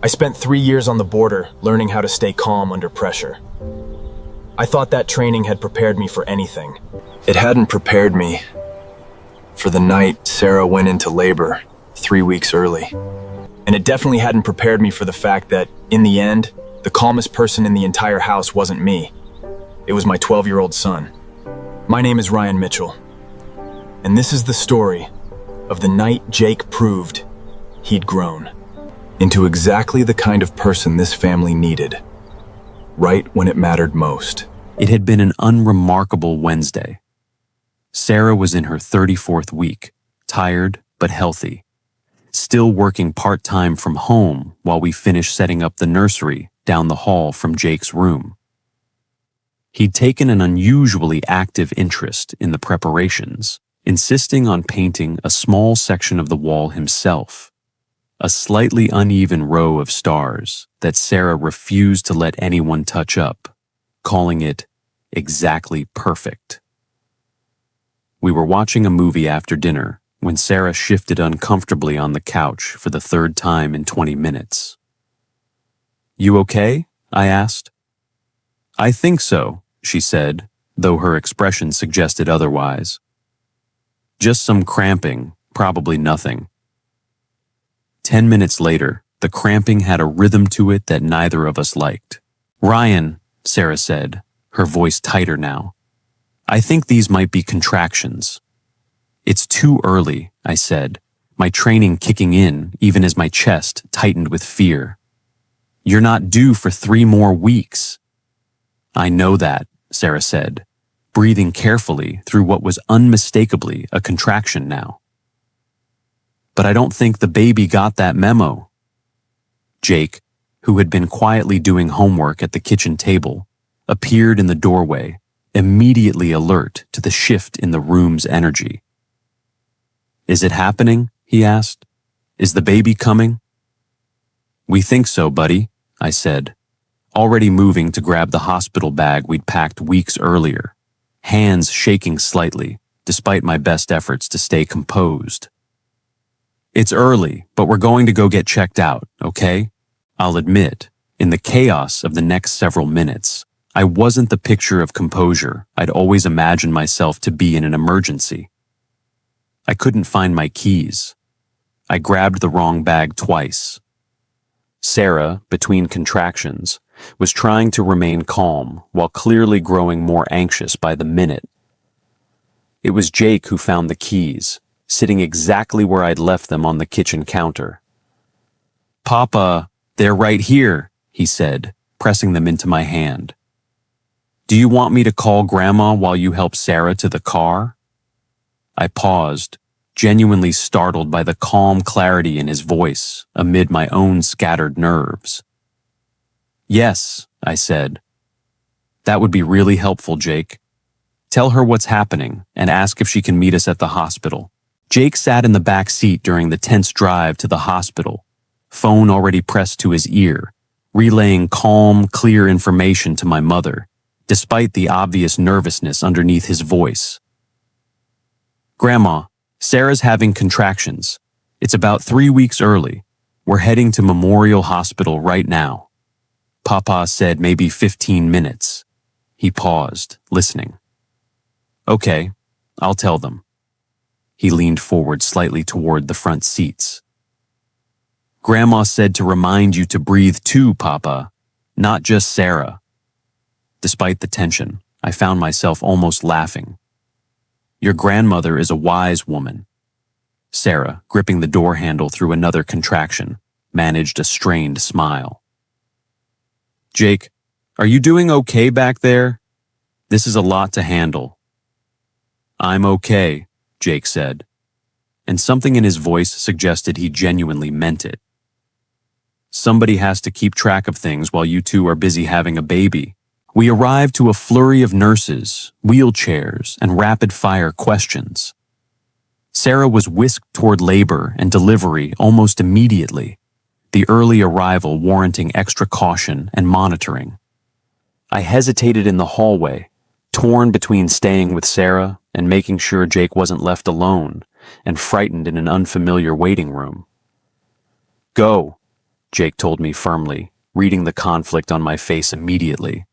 I spent 3 years on the border learning how to stay calm under pressure. I thought that training had prepared me for anything. It hadn't prepared me for the night Sarah went into labor 3 weeks early. And it definitely hadn't prepared me for the fact that, in the end, the calmest person in the entire house wasn't me. It was my 12-year-old son. My name is Ryan Mitchell, and this is the story of the night Jake proved he'd grown into exactly the kind of person this family needed, right when it mattered most. It had been an unremarkable Wednesday. Sarah was in her 34th week, tired but healthy, still working part-time from home while we finished setting up the nursery down the hall from Jake's room. He'd taken an unusually active interest in the preparations, insisting on painting a small section of the wall himself, a slightly uneven row of stars that Sarah refused to let anyone touch up, calling it exactly perfect. We were watching a movie after dinner when Sarah shifted uncomfortably on the couch for the third time in 20 minutes. "You okay?" I asked. "I think so," she said, though her expression suggested otherwise. "Just some cramping, probably nothing." 10 minutes later, the cramping had a rhythm to it that neither of us liked. "Ryan," Sarah said, her voice tighter now, "I think these might be contractions." "It's too early," I said, my training kicking in even as my chest tightened with fear. "You're not due for 3 more weeks." "I know that," Sarah said, breathing carefully through what was unmistakably a contraction now. "But I don't think the baby got that memo." Jake, who had been quietly doing homework at the kitchen table, appeared in the doorway, immediately alert to the shift in the room's energy. "Is it happening?" he asked. "Is the baby coming?" "We think so, buddy," I said, already moving to grab the hospital bag we'd packed weeks earlier, hands shaking slightly, despite my best efforts to stay composed. "It's early, but we're going to go get checked out, okay?" I'll admit, in the chaos of the next several minutes, I wasn't the picture of composure I'd always imagined myself to be in an emergency. I couldn't find my keys. I grabbed the wrong bag twice. Sarah, between contractions, was trying to remain calm while clearly growing more anxious by the minute. It was Jake who found the keys, sitting exactly where I'd left them on the kitchen counter. "Papa, they're right here," he said, pressing them into my hand. "Do you want me to call Grandma while you help Sarah to the car?" I paused, genuinely startled by the calm clarity in his voice amid my own scattered nerves. "Yes," I said. "That would be really helpful, Jake. Tell her what's happening and ask if she can meet us at the hospital." Jake sat in the back seat during the tense drive to the hospital, phone already pressed to his ear, relaying calm, clear information to my mother, despite the obvious nervousness underneath his voice. "Grandma, Sarah's having contractions. It's about 3 weeks early. We're heading to Memorial Hospital right now." Papa said maybe 15 minutes. He paused, listening. "Okay, I'll tell them." He leaned forward slightly toward the front seats. "Grandma said to remind you to breathe too, Papa, not just Sarah." Despite the tension, I found myself almost laughing. "Your grandmother is a wise woman." Sarah, gripping the door handle through another contraction, managed a strained smile. "Jake, are you doing okay back there? This is a lot to handle." "I'm okay," Jake said, and something in his voice suggested he genuinely meant it. "Somebody has to keep track of things while you two are busy having a baby." We arrived to a flurry of nurses, wheelchairs, and rapid-fire questions. Sarah was whisked toward labor and delivery almost immediately, the early arrival warranting extra caution and monitoring. I hesitated in the hallway, torn between staying with Sarah and making sure Jake wasn't left alone, and frightened in an unfamiliar waiting room. "Go," Jake told me firmly, reading the conflict on my face immediately.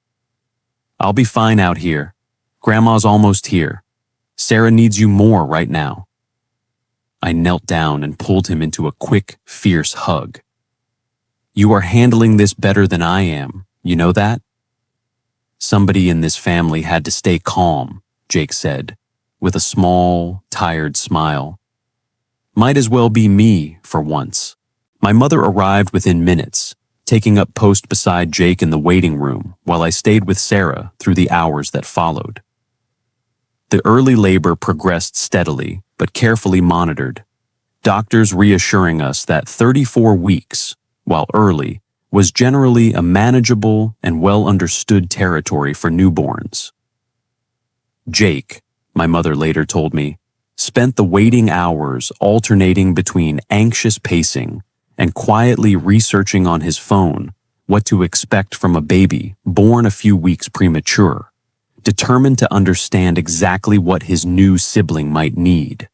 I'll be fine out here. Grandma's almost here. Sarah needs you more right now. I knelt down and pulled him into a quick, fierce hug. You are handling this better than I am, you know that? Somebody in this family had to stay calm, Jake said, with a small, tired smile. Might as well be me, for once. My mother arrived within minutes, taking up post beside Jake in the waiting room while I stayed with Sarah through the hours that followed. The early labor progressed steadily, but carefully monitored, doctors reassuring us that 34 weeks, while early, was generally a manageable and well-understood territory for newborns. Jake, my mother later told me, spent the waiting hours alternating between anxious pacing and quietly researching on his phone what to expect from a baby born a few weeks premature, determined to understand exactly what his new sibling might need.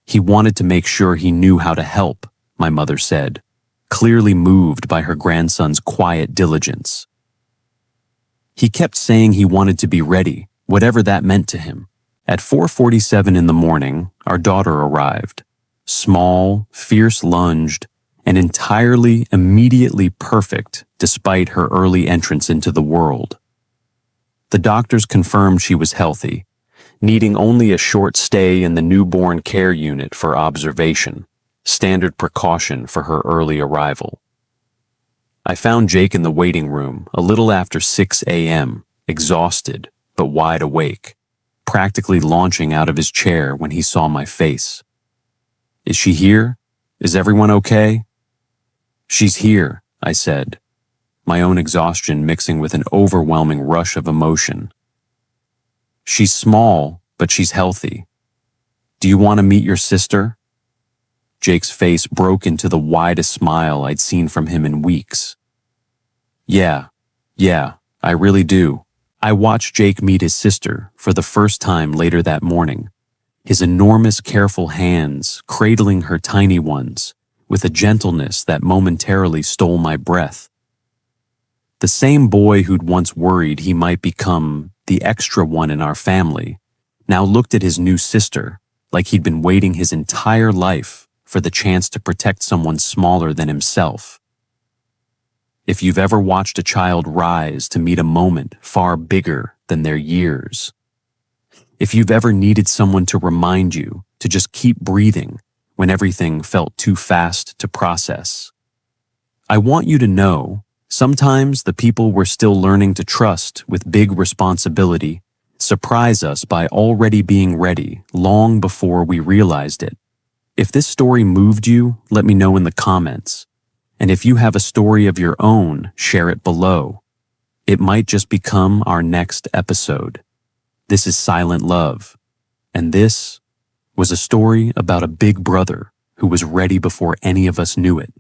He wanted to make sure he knew how to help, my mother said, clearly moved by her grandson's quiet diligence. He kept saying he wanted to be ready, whatever that meant to him. At 4:47 in the morning, our daughter arrived, small, fierce-lunged, and entirely, immediately perfect despite her early entrance into the world. The doctors confirmed she was healthy, needing only a short stay in the newborn care unit for observation, standard precaution for her early arrival. I found Jake in the waiting room a little after 6 a.m., exhausted but wide awake, practically launching out of his chair when he saw my face. Is she here? Is everyone okay? She's here, I said, my own exhaustion mixing with an overwhelming rush of emotion. She's small, but she's healthy. Do you want to meet your sister? Jake's face broke into the widest smile I'd seen from him in weeks. Yeah, I really do. I watched Jake meet his sister for the first time later that morning, his enormous, careful hands cradling her tiny ones with a gentleness that momentarily stole my breath. The same boy who'd once worried he might become the extra one in our family now looked at his new sister like he'd been waiting his entire life for the chance to protect someone smaller than himself. If you've ever watched a child rise to meet a moment far bigger than their years, if you've ever needed someone to remind you to just keep breathing when everything felt too fast to process, I want you to know sometimes the people we're still learning to trust with big responsibility surprise us by already being ready long before we realized it. If this story moved you, let me know in the comments. And if you have a story of your own, share it below. It might just become our next episode. This is Silent Love, and this was a story about a big brother who was ready before any of us knew it.